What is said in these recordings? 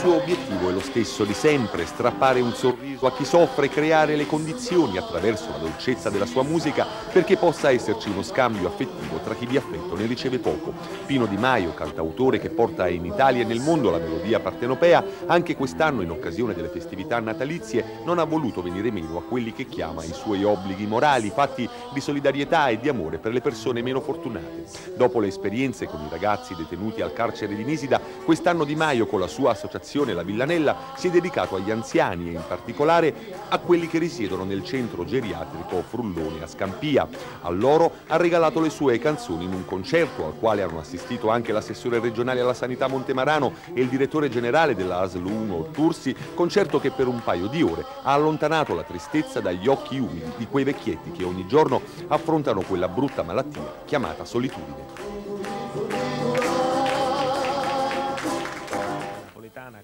suo obiettivo è lo stesso di sempre, strappare un sorriso a chi soffre e creare le condizioni attraverso la dolcezza della sua musica perché possa esserci uno scambio affettivo tra chi di affetto ne riceve poco. Pino Di Maio, cantautore che porta in Italia e nel mondo la melodia partenopea, anche quest'anno in occasione delle festività natalizie non ha voluto venire meno a quelli che chiama i suoi obblighi morali, fatti di solidarietà e di amore per le persone meno fortunate. Dopo le esperienze con i ragazzi detenuti al carcere di Nisida, quest'anno Di Maio con la sua associazione La Villanella si è dedicato agli anziani e in particolare a quelli che risiedono nel centro geriatrico Frullone a Scampia. A loro ha regalato le sue canzoni in un concerto al quale hanno assistito anche l'assessore regionale alla sanità Montemarano e il direttore generale della ASL 1 Tursi, concerto che per un paio di ore ha allontanato la tristezza dagli occhi umidi di quei vecchietti che ogni giorno affrontano quella brutta malattia chiamata solitudine.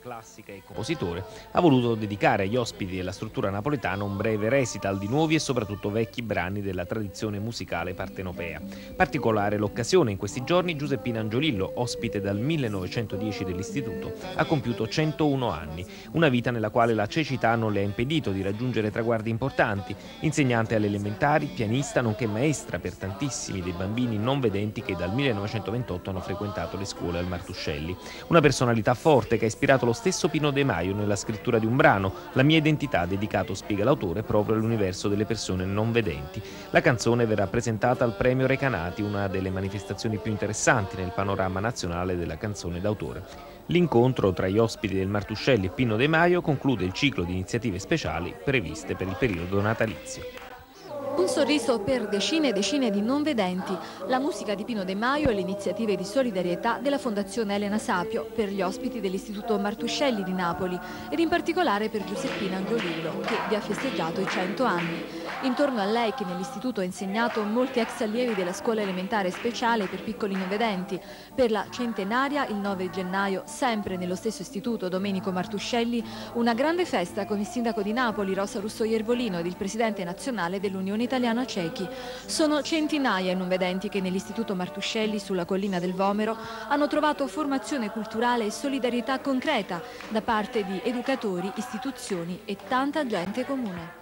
Classica e compositore, ha voluto dedicare agli ospiti della struttura napoletana un breve recital di nuovi e soprattutto vecchi brani della tradizione musicale partenopea. Particolare l'occasione: in questi giorni Giuseppina Angiolillo, ospite dal 1910 dell'istituto, ha compiuto 101 anni, una vita nella quale la cecità non le ha impedito di raggiungere traguardi importanti. Insegnante alle elementari, pianista nonché maestra per tantissimi dei bambini non vedenti che dal 1928 hanno frequentato le scuole al Martuscelli. Una personalità forte che ha ispirato lo stesso Pino De Maio nella scrittura di un brano, La mia identità, dedicato, spiega l'autore, proprio all'universo delle persone non vedenti. La canzone verrà presentata al Premio Recanati, una delle manifestazioni più interessanti nel panorama nazionale della canzone d'autore. L'incontro tra gli ospiti del Martuscelli e Pino De Maio conclude il ciclo di iniziative speciali previste per il periodo natalizio. Un sorriso per decine e decine di non vedenti, la musica di Pino De Maio e le iniziative di solidarietà della Fondazione Elena Sapio per gli ospiti dell'Istituto Martuscelli di Napoli ed in particolare per Giuseppina Angiolillo, che vi ha festeggiato i 100 anni. Intorno a lei, che nell'istituto ha insegnato molti ex allievi della scuola elementare speciale per piccoli non vedenti, per la centenaria il 9 gennaio, sempre nello stesso istituto Domenico Martuscelli, una grande festa con il sindaco di Napoli Rosa Russo Iervolino ed il presidente nazionale dell'Unione Italiana Ciechi. Sono centinaia i non vedenti che nell'istituto Martuscelli sulla collina del Vomero hanno trovato formazione culturale e solidarietà concreta da parte di educatori, istituzioni e tanta gente comune.